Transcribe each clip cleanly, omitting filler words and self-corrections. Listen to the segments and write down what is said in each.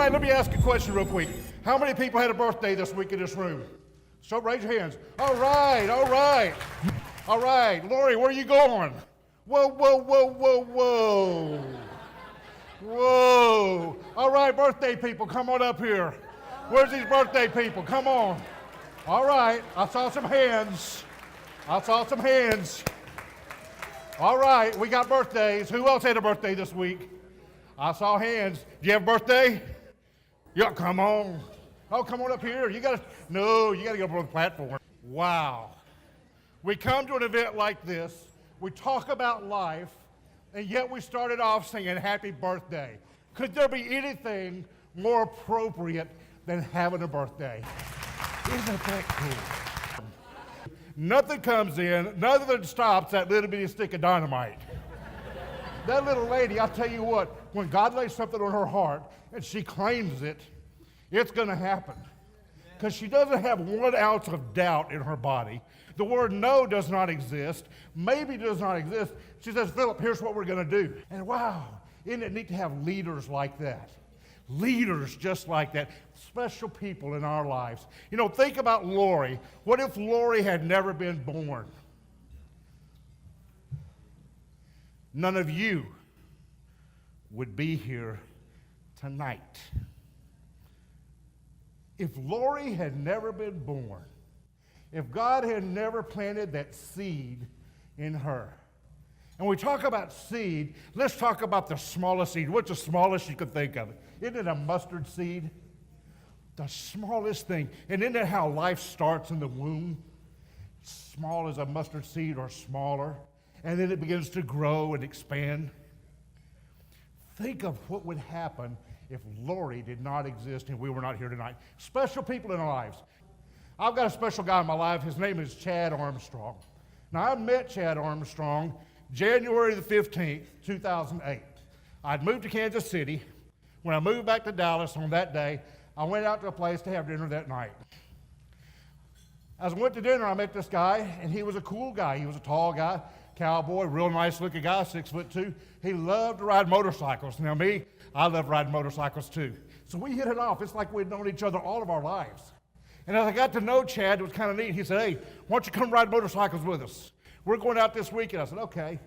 right, let me ask you a question real quick. How many people had a birthday this week in this room? So raise your hands. All right, all right. All right, Lori, where are you going? Whoa, whoa, whoa, whoa, whoa. Whoa. All right, birthday people, come on up here. Where's these birthday people? Come on. All right, I saw some hands. I saw some hands. All right, we got birthdays. Who else had a birthday this week? I saw hands. Do you have a birthday? Yeah, come on. Oh, come on up here. You gotta go up on the platform. Wow. We come to an event like this, we talk about life, and yet we started off singing happy birthday. Could there be anything more appropriate than having a birthday? Isn't that cool? Nothing comes in, nothing stops that little bitty stick of dynamite. That little lady, I'll tell you what, when God lays something on her heart and she claims it, it's going to happen. Because she doesn't have 1 ounce of doubt in her body. The word no does not exist. Maybe does not exist. She says, Philip, here's what we're going to do. And wow, isn't it neat to have leaders like that? Leaders just like that. Special people in our lives. You know, think about Lori. What if Lori had never been born? None of you would be here tonight. If Lori had never been born, if God had never planted that seed in her, and we talk about seed, let's talk about the smallest seed. What's the smallest you could think of? Isn't it a mustard seed? The smallest thing. And isn't that how life starts in the womb? Small as a mustard seed or smaller. And then it begins to grow and expand. Think of what would happen if Lori did not exist and we were not here tonight. Special people in our lives. I've got a special guy in my life. His name is Chad Armstrong. Now, I met Chad Armstrong January the 15th, 2008. I'd moved to Kansas City. When I moved back to Dallas on that day, I went out to a place to have dinner that night. As I went to dinner, I met this guy, and he was a cool guy. He was a tall guy, cowboy, real nice looking guy, 6'2". He loved to ride motorcycles. Now me, I love riding motorcycles too. So we hit it off. It's like we'd known each other all of our lives. And as I got to know Chad, it was kind of neat. He said, hey, why don't you come ride motorcycles with us? We're going out this weekend. I said, okay.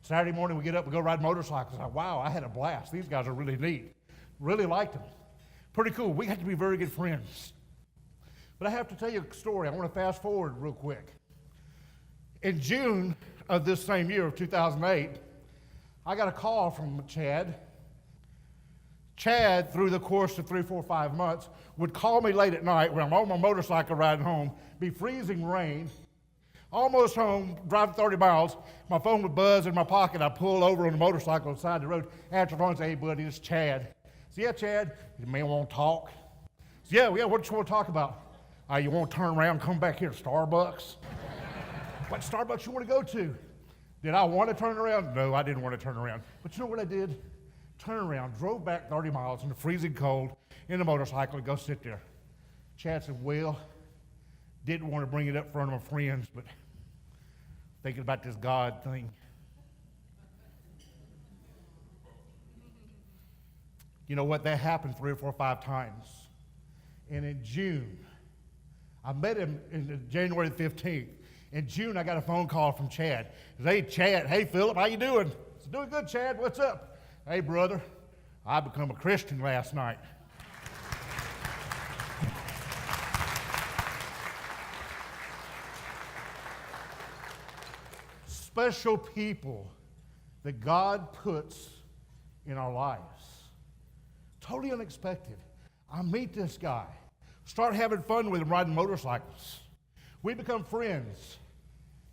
Saturday morning we get up and go ride motorcycles. I said, wow, I had a blast. These guys are really neat. Really liked them. Pretty cool. We got to be very good friends. But I have to tell you a story. I want to fast forward real quick. In June of this same year of 2008, I got a call from Chad. Chad, through the course of 3, 4, 5 months, would call me late at night when I'm on my motorcycle riding home, be freezing rain, almost home, driving 30 miles. My phone would buzz in my pocket. I'd pull over on the motorcycle on the side of the road, answer the phone and say, hey, buddy, it's Chad. So, yeah, Chad, you may want to talk. So, yeah, what you want to talk about? You want to turn around and come back here to Starbucks? What Starbucks you want to go to? Did I want to turn around? No, I didn't want to turn around. But you know what I did? Turned around, drove back 30 miles in the freezing cold in the motorcycle and go sit there. Chad said, well, didn't want to bring it up in front of my friends, but thinking about this God thing. You know what? That happened 3 or 4 or 5 times. And in June, I met him in January the 15th. In June, I got a phone call from Chad. He said, hey, Chad, hey, Philip, how you doing? I said, doing good, Chad, what's up? Hey, brother, I become a Christian last night. Special people that God puts in our lives. Totally unexpected. I meet this guy, start having fun with him riding motorcycles. We become friends,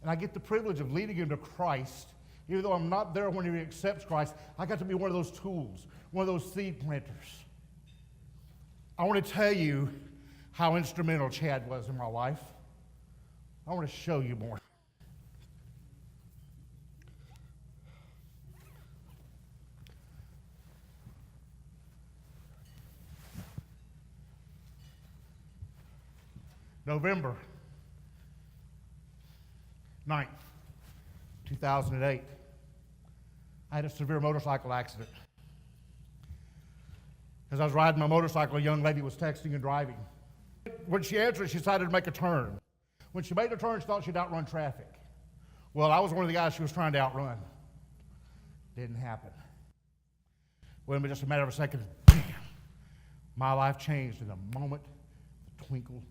and I get the privilege of leading him to Christ. Even though I'm not there when he accepts Christ, I got to be one of those tools, one of those seed planters. I want to tell you how instrumental Chad was in my life. I want to show you more. November 9th, 2008. I had a severe motorcycle accident. As I was riding my motorcycle, a young lady was texting and driving. When she answered, she decided to make a turn. When she made the turn, she thought she'd outrun traffic. Well, I was one of the guys she was trying to outrun. Didn't happen. Well, in just a matter of a second, bam, my life changed in a moment, the twinkle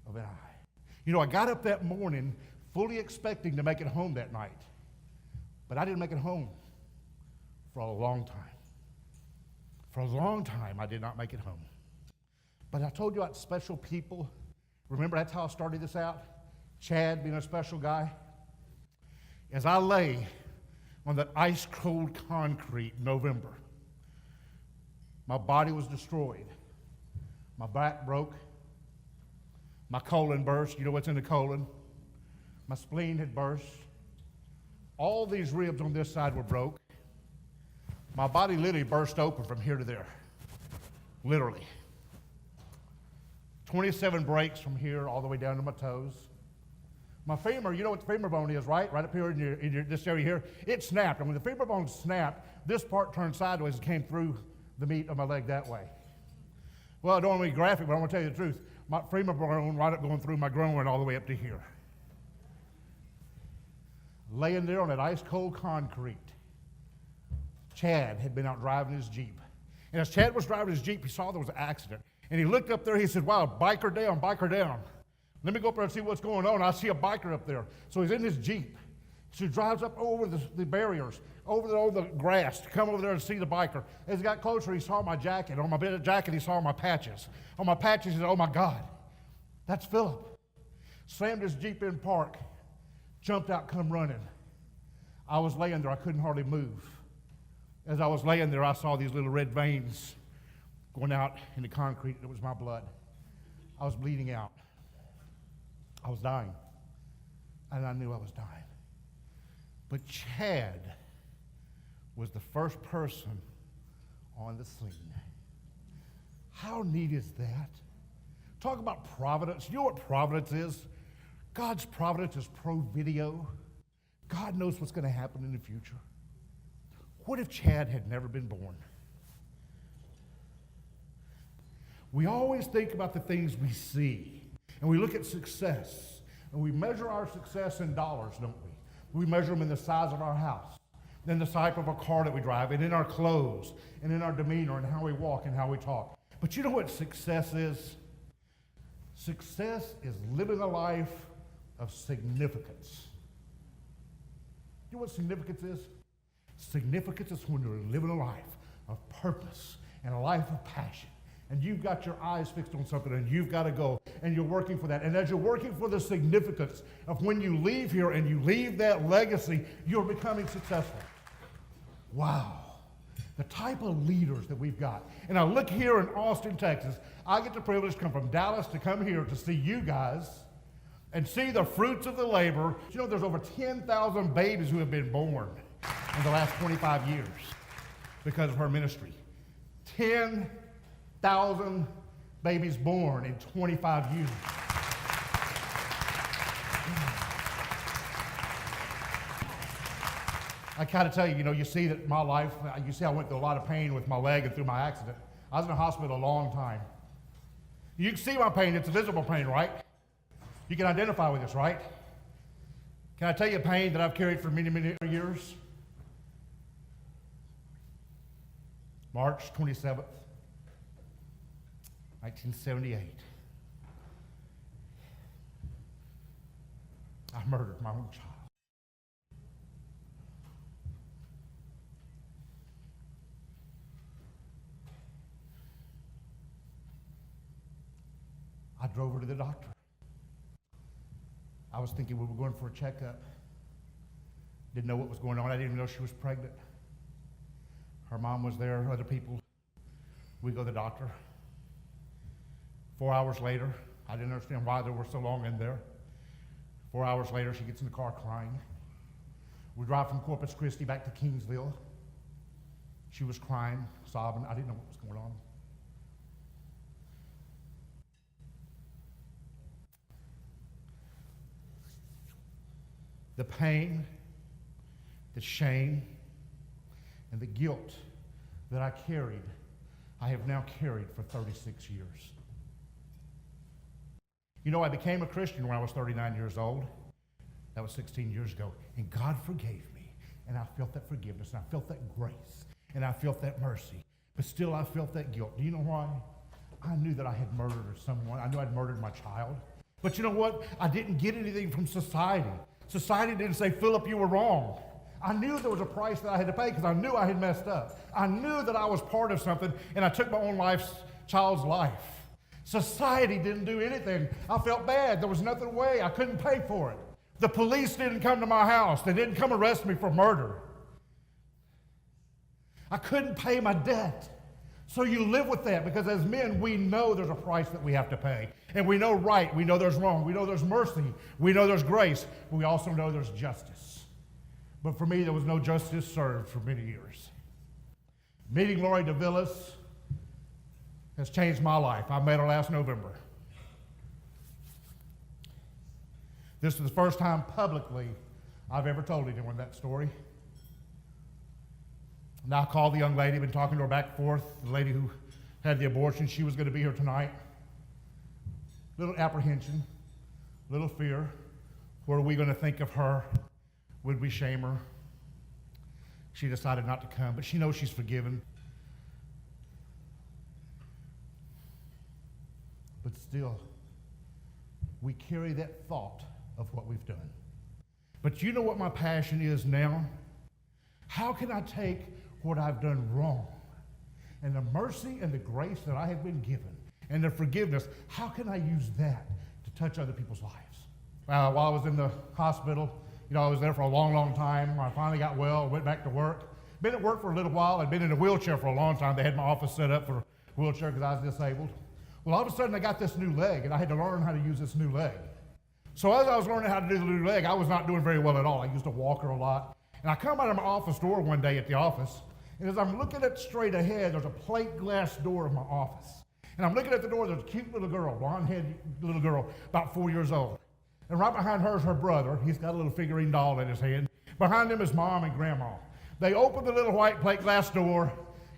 of an eye. You know, I got up that morning fully expecting to make it home that night, but I didn't make it home for a long time. For a long time, I did not make it home. But I told you about special people. Remember, that's how I started this out? Chad being a special guy. As I lay on that ice-cold concrete in November, my body was destroyed. My back broke. My colon burst. You know what's in the colon? My spleen had burst. All these ribs on this side were broke. My body literally burst open from here to there. Literally. 27 breaks from here all the way down to my toes. My femur, you know what the femur bone is, right? Right up here in this area here. It snapped. And when the femur bone snapped, this part turned sideways and came through the meat of my leg that way. Well, I don't want to be graphic, but I want to tell you the truth. My femur bone right up going through my groin all the way up to here. Laying there on that ice-cold concrete. Chad had been out driving his Jeep. And as Chad was driving his Jeep, he saw there was an accident. And he looked up there, he said, wow, biker down, biker down. Let me go up there and see what's going on. I see a biker up there. So he's in his Jeep. So he drives up over the barriers, over the grass to come over there and see the biker. As he got closer, he saw my jacket. On my jacket, he saw my patches. On my patches, he said, oh my God, that's Phillip. Slammed his Jeep in park, jumped out, come running. I was laying there, I couldn't hardly move. As I was laying there, I saw these little red veins going out in the concrete. It was my blood. I was bleeding out. I was dying. And I knew I was dying. But Chad was the first person on the scene. How neat is that? Talk about providence. You know what providence is? God's providence is pro-video. God knows what's going to happen in the future. What if Chad had never been born? We always think about the things we see, and we look at success, and we measure our success in dollars, don't we? We measure them in the size of our house, in the type of a car that we drive, and in our clothes, and in our demeanor, and how we walk, and how we talk. But you know what success is? Success is living a life of significance. You know what significance is? Significance is when you're living a life of purpose and a life of passion. And you've got your eyes fixed on something, and you've got to go, and you're working for that. And as you're working for the significance of when you leave here and you leave that legacy, you're becoming successful. Wow. The type of leaders that we've got. And I look here in Austin, Texas. I get the privilege to come from Dallas to come here to see you guys and see the fruits of the labor. You know, there's over 10,000 babies who have been born in the last 25 years because of her ministry. 10,000 babies born in 25 years. I kind of tell you, you see that my life, you see I went through a lot of pain with my leg and through my accident. I was in the hospital a long time. You can see my pain, it's a visible pain, right? You can identify with this, right? Can I tell you a pain that I've carried for many, many years? March 27th, 1978. I murdered my own child. I drove her to the doctor. I was thinking we were going for a checkup. Didn't know what was going on. I didn't even know she was pregnant. Her mom was there, other people. We go to the doctor. 4 hours later, I didn't understand why they were so long in there. 4 hours later, she gets in the car crying. We drive from Corpus Christi back to Kingsville. She was crying, sobbing. I didn't know what was going on. The pain, the shame, and the guilt that I carried I have now carried for 36 years. You know, I became a Christian when I was 39 years old. That was 16 years ago. And God forgave me. And I felt that forgiveness. And I felt that grace. And I felt that mercy. But still, I felt that guilt. Do you know why? I knew that I had murdered someone. I knew I'd murdered my child. But you know what? I didn't get anything from society. Society didn't say, Philip, you were wrong. I knew there was a price that I had to pay because I knew I had messed up. I knew that I was part of something, and I took my own child's life. Society didn't do anything. I felt bad. There was nothing way. I couldn't pay for it. The police didn't come to my house. They didn't come arrest me for murder. I couldn't pay my debt. So you live with that because as men, we know there's a price that we have to pay. And we know right. We know there's wrong. We know there's mercy. We know there's grace. But we also know there's justice. But for me, there was no justice served for many years. Meeting Lori DeVillis has changed my life. I met her last November. This is the first time publicly I've ever told anyone that story. Now I called the young lady, been talking to her back and forth, the lady who had the abortion. She was going to be here tonight. Little apprehension, little fear. What are we going to think of her? Would we shame her? She decided not to come, but she knows she's forgiven. But still, we carry that thought of what we've done. But you know what my passion is now? How can I take what I've done wrong and the mercy and the grace that I have been given and the forgiveness, how can I use that to touch other people's lives? While I was in the hospital, I was there for a long, long time. I finally got well, went back to work. Been at work for a little while. I'd been in a wheelchair for a long time. They had my office set up for a wheelchair because I was disabled. Well, all of a sudden, I got this new leg, and I had to learn how to use this new leg. So as I was learning how to do the new leg, I was not doing very well at all. I used a walker a lot. And I come out of my office door one day at the office, and as I'm looking at straight ahead, there's a plate glass door of my office. And I'm looking at the door, there's a cute little girl, blonde-headed little girl, about 4 years old. And right behind her is her brother. He's got a little figurine doll in his hand. Behind him is Mom and Grandma. They open the little white plate glass door,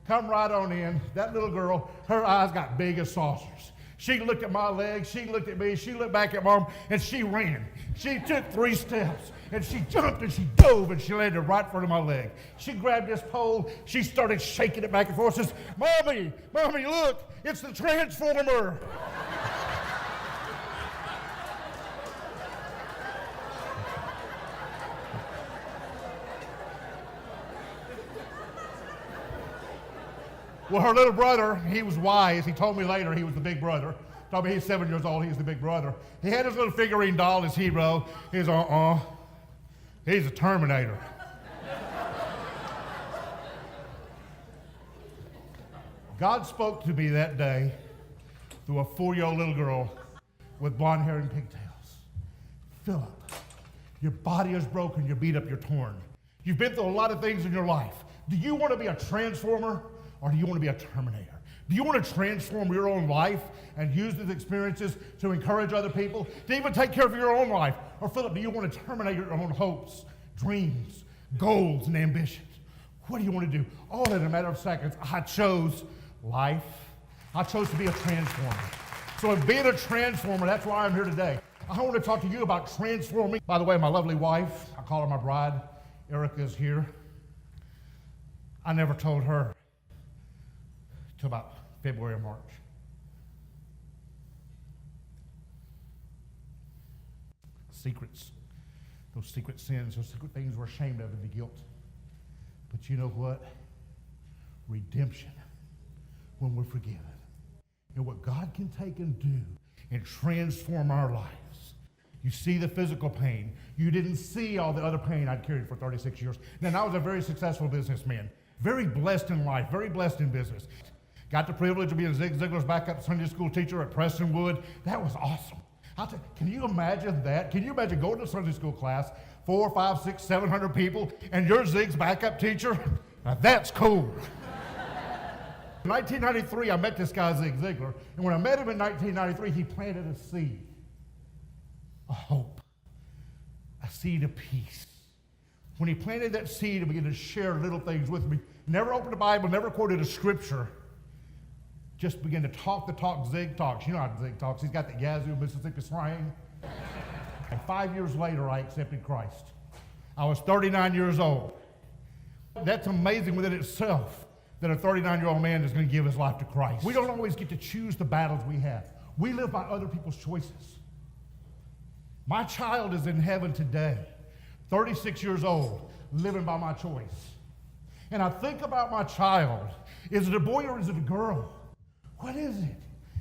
come right on in. That little girl, her eyes got big as saucers. She looked at my legs, she looked at me, she looked back at Mom, and she ran. She took 3 steps, and she jumped, and she dove, and she landed right in front of my leg. She grabbed this pole, she started shaking it back and forth, says, Mommy, look, it's the Transformer. Well, her little brother, he was wise. He told me later he was the big brother. Told me he's 7 years old, he's the big brother. He had his little figurine doll, his hero. He's he's a Terminator. God spoke to me that day through a 4-year-old little girl with blonde hair and pigtails. Philip, your body is broken, you're beat up, you're torn. You've been through a lot of things in your life. Do you want to be a transformer? Or do you want to be a terminator? Do you want to transform your own life and use these experiences to encourage other people? To even take care of your own life? Or Philip, do you want to terminate your own hopes, dreams, goals, and ambitions? What do you want to do? All in a matter of seconds, I chose life. I chose to be a transformer. So in being a transformer, that's why I'm here today. I want to talk to you about transforming. By the way, my lovely wife, I call her my bride, Erica, is here. I never told her till about February or March. Secrets, those secret sins, those secret things we're ashamed of, and the guilt. But you know what? Redemption, when we're forgiven. And what God can take and do and transform our lives. You see the physical pain. You didn't see all the other pain I'd carried for 36 years. Now, I was a very successful businessman, very blessed in life, very blessed in business. Got the privilege of being Zig Ziglar's backup Sunday school teacher at Prestonwood. That was awesome. Can you imagine that? Can you imagine going to Sunday school class, 4, 5, 6, 700 people, and you're Zig's backup teacher? Now that's cool. In 1993, I met this guy, Zig Ziglar, and when I met him in 1993, he planted a seed, a hope, a seed of peace. When he planted that seed and began to share little things with me, never opened the Bible, never quoted a scripture, just began to talk the talk Zig talks. You know how Zig talks. He's got that Yazoo, Mississippi slang. And 5 years later, I accepted Christ. I was 39 years old. That's amazing within itself that a 39-year-old man is going to give his life to Christ. We don't always get to choose the battles we have. We live by other people's choices. My child is in heaven today, 36 years old, living by my choice. And I think about my child. Is it a boy or is it a girl? What is it?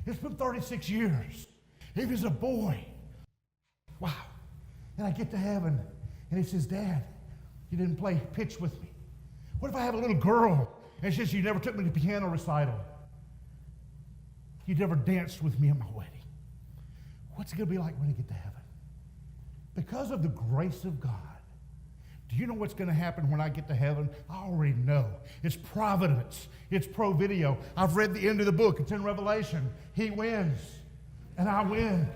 It's been 36 years. If it's a boy, wow. And I get to heaven, and he says, Dad, you didn't play pitch with me. What if I have a little girl, and she says, you never took me to piano recital? You never danced with me at my wedding. What's it going to be like when I get to heaven? Because of the grace of God, do you know what's going to happen when I get to heaven? I already know. It's providence. It's pro-video. I've read the end of the book. It's in Revelation. He wins, and I win.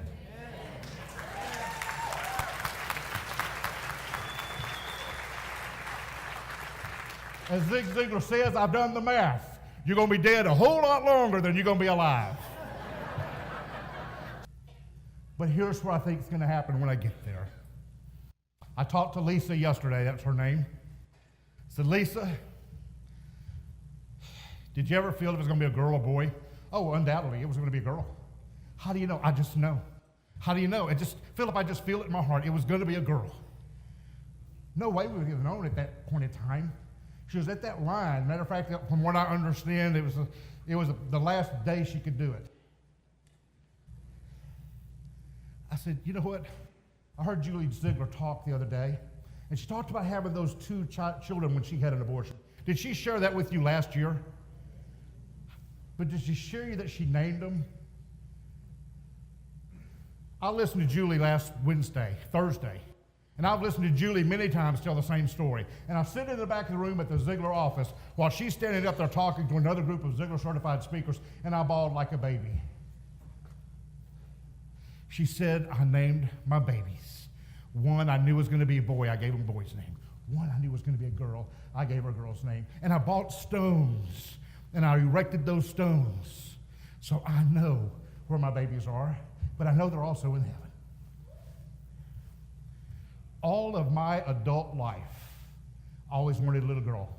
As Zig Ziglar says, I've done the math. You're going to be dead a whole lot longer than you're going to be alive. But here's what I think is going to happen when I get there. I talked to Lisa yesterday, that's her name. I said, Lisa, did you ever feel if it was going to be a girl or boy? Oh, undoubtedly, it was going to be a girl. How do you know? I just know. How do you know? Philip, I just feel it in my heart. It was going to be a girl. No way we would have known at that point in time. She was at that line. Matter of fact, from what I understand, it was the last day she could do it. I said, you know what? I heard Julie Ziegler talk the other day, and she talked about having those two children when she had an abortion. Did she share that with you last year? But did she share you that she named them? I listened to Julie last Thursday, and I've listened to Julie many times tell the same story. And I'm sitting in the back of the room at the Ziegler office while she's standing up there talking to another group of Ziegler certified speakers, and I bawled like a baby. She said, I named my babies. One I knew was going to be a boy, I gave him a boy's name. One I knew was going to be a girl, I gave her a girl's name. And I bought stones, and I erected those stones. So I know where my babies are, but I know they're also in heaven. All of my adult life, I always wanted a little girl.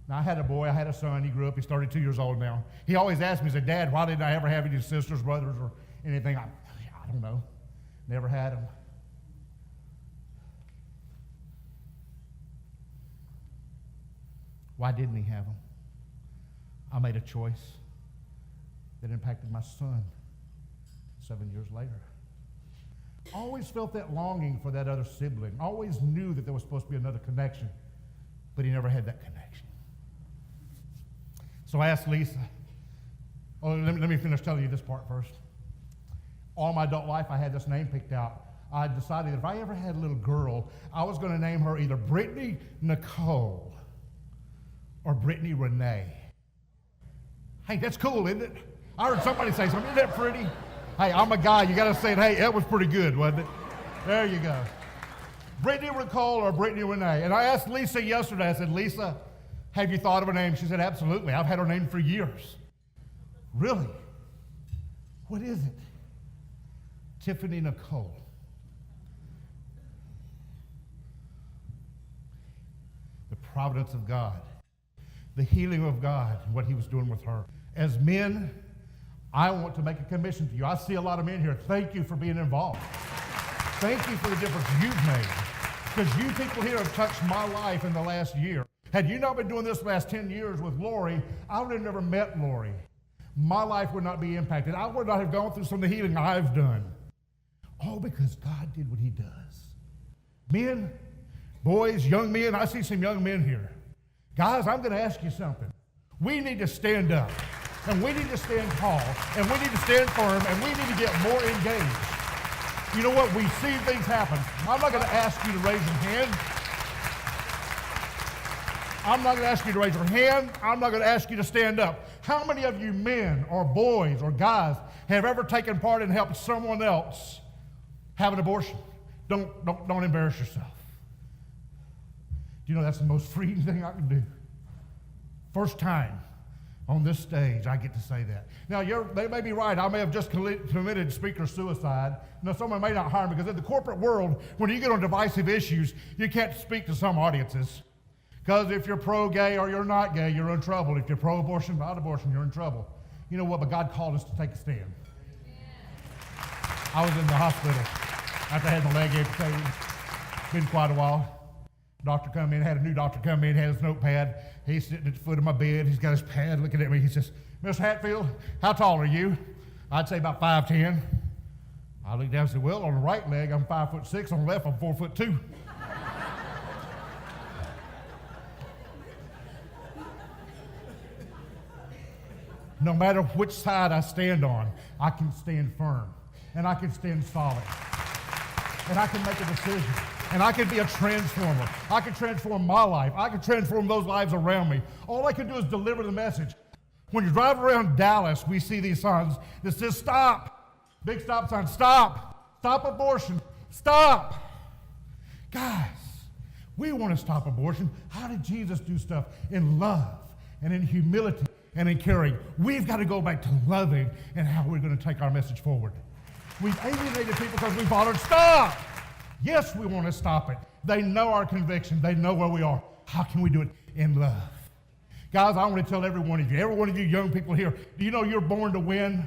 Now, I had a boy, I had a son, he grew up, he's 32 years old now. He always asked me, he said, Dad, why didn't I ever have any sisters, brothers, or anything? I don't know. Never had them. Why didn't he have them? I made a choice that impacted my son 7 years later. Always felt that longing for that other sibling. Always knew that there was supposed to be another connection, but he never had that connection. So I asked Lisa, let me finish telling you this part first. All my adult life, I had this name picked out. I decided that if I ever had a little girl, I was going to name her either Brittany Nicole or Brittany Renee. Hey, that's cool, isn't it? I heard somebody say something. Isn't that pretty? Hey, I'm a guy. You got to say, hey, that was pretty good, wasn't it? There you go. Brittany Nicole or Brittany Renee. And I asked Lisa yesterday, I said, Lisa, have you thought of a name? She said, absolutely. I've had her name for years. Really? What is it? Tiffany Nicole. The providence of God, the healing of God, and what he was doing with her. As men, I want to make a commission to you. I see a lot of men here. Thank you for being involved. Thank you for the difference you've made. Because you people here have touched my life in the last year. Had you not been doing this the last 10 years with Lori, I would have never met Lori. My life would not be impacted. I would not have gone through some of the healing I've done. All because God did what he does. Men, boys, young men, I see some young men here. Guys, I'm going to ask you something. We need to stand up, and we need to stand tall, and we need to stand firm, and we need to get more engaged. You know what? We see things happen. I'm not going to ask you to raise your hand. I'm not going to ask you to raise your hand. I'm not going to ask you to stand up. How many of you men or boys or guys have ever taken part and helped someone else have an abortion? Don't embarrass yourself. Do you know that's the most freeing thing I can do? First time On this stage, I get to say that. Now, they may be right. I may have just committed speaker suicide. Now, someone may not hire me because in the corporate world, when you get on divisive issues, you can't speak to some audiences. Because if you're pro-gay or you're not gay, you're in trouble. If you're pro-abortion, not abortion, you're in trouble. You know what? But God called us to take a stand. I was in the hospital after I had my leg amputated. Been quite a while. Doctor come in, had a new doctor come in, had his notepad. He's sitting at the foot of my bed. He's got his pad looking at me. He says, Mr. Hatfield, how tall are you? I'd say about 5'10". I looked down and said, well, on the right leg, I'm 5'6". On the left, I'm 4'2". No matter which side I stand on, I can stand firm, and I can stand solid, and I can make a decision. And I can be a transformer. I can transform my life. I can transform those lives around me. All I can do is deliver the message. When you drive around Dallas, we see these signs that says, stop. Big stop sign, stop. Stop abortion. Stop. Guys, we want to stop abortion. How did Jesus do stuff? In love and in humility and in caring. We've got to go back to loving and how we're going to take our message forward. We've alienated people because we bothered. Stop. Yes, we want to stop it. They know our conviction. They know where we are. How can we do it? In love. Guys, I want to tell every one of you young people here, do you know you're born to win?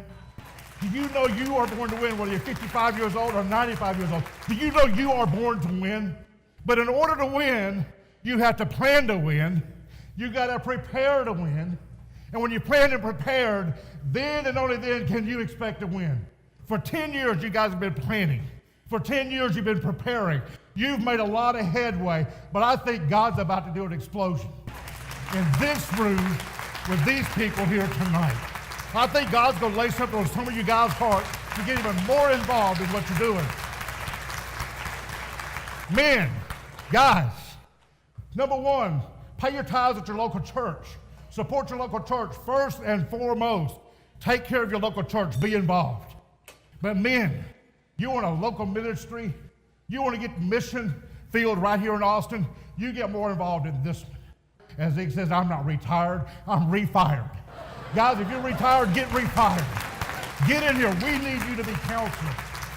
Do you know you are born to win, whether you're 55 years old or 95 years old? Do you know you are born to win? But in order to win, you have to plan to win. You got to prepare to win. And when you plan and prepared, then and only then can you expect to win. For 10 years, you guys have been planning. For 10 years, you've been preparing. You've made a lot of headway, but I think God's about to do an explosion in this room with these people here tonight. I think God's going to lay something on some of you guys' hearts to get even more involved in what you're doing. Men, guys, number one, pay your tithes at your local church. Support your local church first and foremost. Take care of your local church. Be involved. But men, you want a local ministry? You want to get the mission field right here in Austin? You get more involved in this one. As Zeke says, I'm not retired, I'm refired. Guys, if you're retired, get refired. Get in here. We need you to be counselors.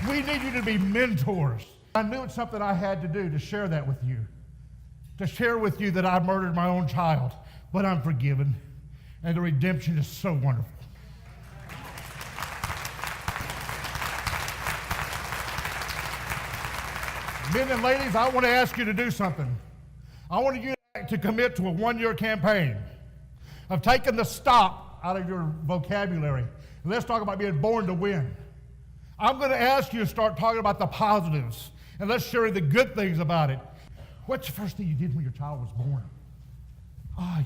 We need you to be mentors. I knew it's something I had to do to share that with you. To share with you that I murdered my own child, but I'm forgiven. And the redemption is so wonderful. Men and ladies, I want to ask you to do something. I want you to commit to a 1-year campaign of taking the stop out of your vocabulary. Let's talk about being born to win. I'm going to ask you to start talking about the positives, and let's share the good things about it. What's the first thing you did when your child was born?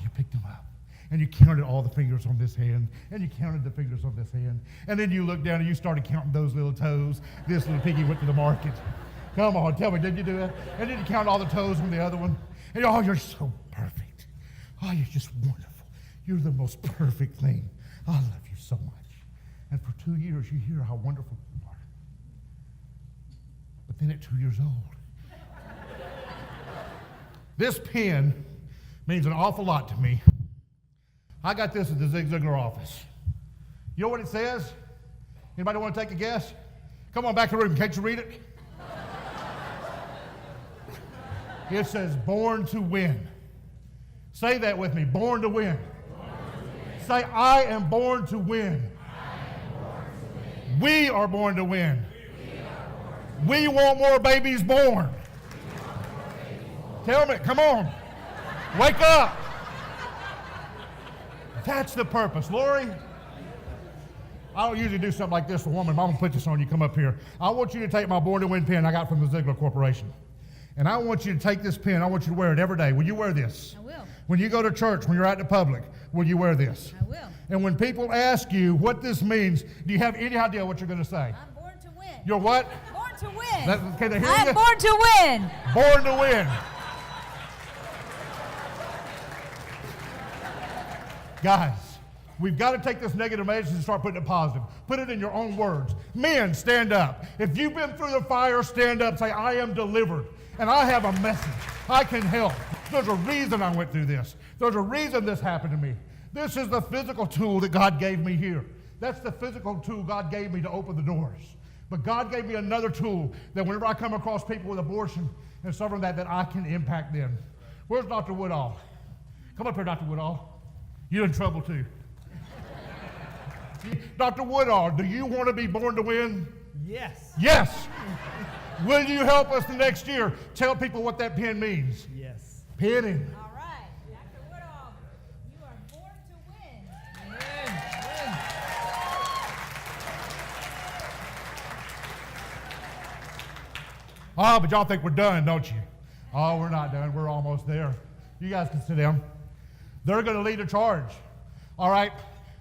You picked him up, and you counted all the fingers on this hand, and you counted the fingers on this hand, and then you looked down and you started counting those little toes. This little piggy went to the market. Come on, tell me, did you do that? And then you count all the toes on the other one. And you're so perfect. You're just wonderful. You're the most perfect thing. I love you so much. And for 2 years, you hear how wonderful you are. But then at 2 years old, this pen means an awful lot to me. I got this at the Zig Ziglar office. You know what it says? Anybody want to take a guess? Come on back to the room. Can't you read it? It says, born to win. Say that with me, born to win. Born to win. Say, I am born to win. We are born to win. We want more babies born. Tell me, come on. Wake up. That's the purpose. Lori, I don't usually do something like this for a woman. I'm going to put this on you. Come up here. I want you to take my Born to Win pen I got from the Ziglar Corporation. And I want you to take this pen. I want you to wear it every day. Will you wear this? I will. When you go to church, when you're out in public, will you wear this? I will. And when people ask you what this means, do you have any idea what you're going to say? I'm born to win. You're what? Born to win. Can they hear you? I'm born to win. Born to win. Guys, we've got to take this negative message and start putting it positive. Put it in your own words. Men, stand up. If you've been through the fire, stand up. Say, I am delivered. And I have a message. I can help. There's a reason I went through this. There's a reason this happened to me. This is the physical tool that God gave me here. That's the physical tool God gave me to open the doors. But God gave me another tool that whenever I come across people with abortion and suffering that I can impact them. Where's Dr. Woodall? Come up here, Dr. Woodall. You're in trouble too. Dr. Woodall, do you want to be born to win? Yes. Yes. Will you help us the next year? Tell people what that pen means. Yes. Penning. All right, Dr. Woodall, you are born to win. Oh, but y'all think we're done, don't you? Oh, we're not done. We're almost there. You guys can sit down. They're going to lead a charge. All right.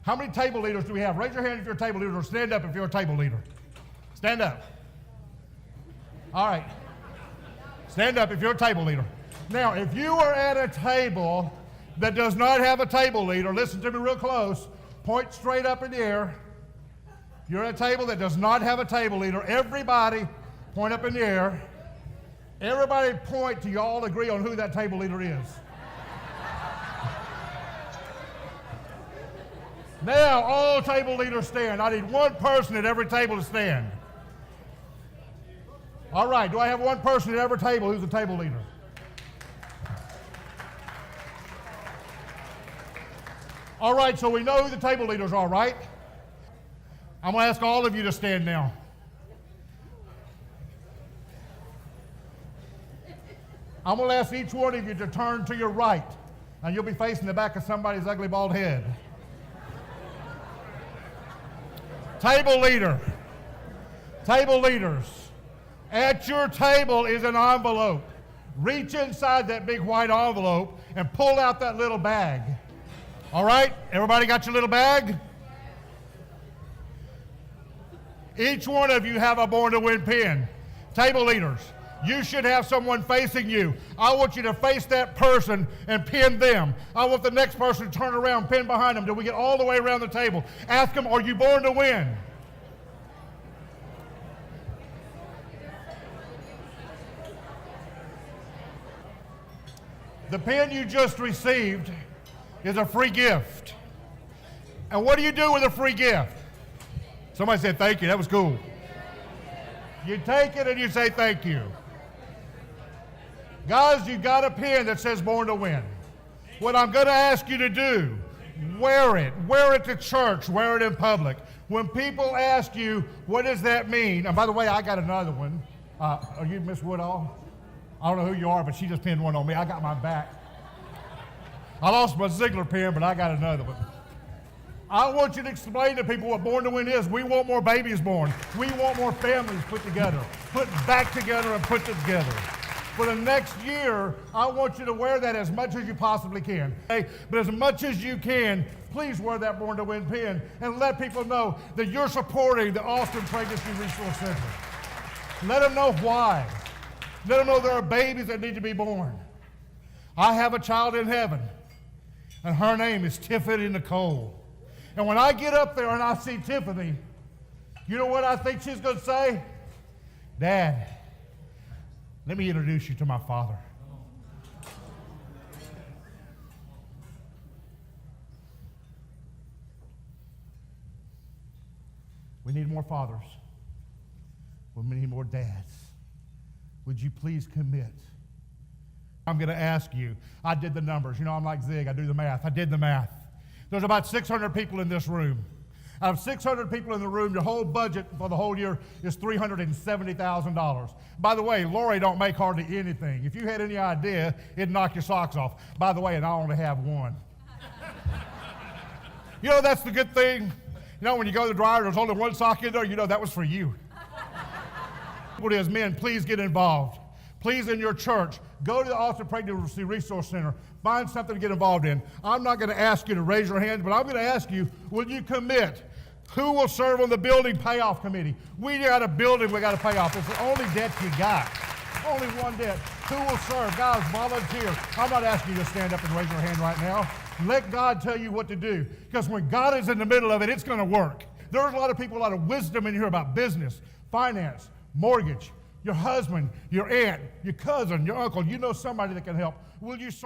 How many table leaders do we have? Raise your hand if you're a table leader, or stand up if you're a table leader. Stand up. All right. Stand up if you're a table leader. Now, if you are at a table that does not have a table leader, listen to me real close. Point straight up in the air. You're at a table that does not have a table leader. Everybody point up in the air. Everybody point till you all agree on who that table leader is. Now, all table leaders stand. I need one person at every table to stand. All right, do I have one person at every table who's a table leader? All right, so we know who the table leaders are, right? I'm going to ask all of you to stand now. I'm going to ask each one of you to turn to your right, and you'll be facing the back of somebody's ugly bald head. Table leader. Table leaders. At your table is an envelope. Reach inside that big white envelope and pull out that little bag. All right? Everybody got your little bag? Each one of you have a Born to Win pen. Table leaders, you should have someone facing you. I want you to face that person and pin them. I want the next person to turn around, pin behind them till we get all the way around the table. Ask them, are you born to win? The pen you just received is a free gift. And what do you do with a free gift? Somebody said thank you. That was cool. You take it and you say thank you. Guys, you got a pen that says Born to Win. What I'm going to ask you to do, wear it. Wear it to church. Wear it in public. When people ask you, what does that mean? And by the way, I got another one. Are you Miss Woodall? I don't know who you are, but she just pinned one on me. I got mine back. I lost my Ziegler pen, but I got another one. I want you to explain to people what Born to Win is. We want more babies born. We want more families put together, put back together and put together. For the next year, I want you to wear that as much as you possibly can. Okay? But as much as you can, please wear that Born to Win pin and let people know that you're supporting the Austin Pregnancy Resource Center. Let them know why. Let them know there are babies that need to be born. I have a child in heaven, and her name is Tiffany Nicole. And when I get up there and I see Tiffany, you know what I think she's going to say? Dad, let me introduce you to my father. We need more fathers. We need more dads. Would you please commit? I'm going to ask you. I did the numbers. You know, I'm like Zig. I do the math. I did the math. There's about 600 people in this room. Out of 600 people in the room, your whole budget for the whole year is $370,000. By the way, Lori don't make hardly anything. If you had any idea, it'd knock your socks off. By the way, and I only have one. You know, that's the good thing. You know, when you go to the dryer, there's only one sock in there, you know that was for you. What is, men, please get involved. Please, in your church, go to the Austin Pregnancy Resource Center. Find something to get involved in. I'm not going to ask you to raise your hands, but I'm going to ask you, will you commit? Who will serve on the building payoff committee? We got a building we got to pay off. It's the only debt you got. Only one debt. Who will serve? Guys, volunteer. I'm not asking you to stand up and raise your hand right now. Let God tell you what to do. Because when God is in the middle of it, it's going to work. There's a lot of people, a lot of wisdom in here about business, finance, mortgage, your husband, your aunt, your cousin, your uncle. You know somebody that can help. Will you serve?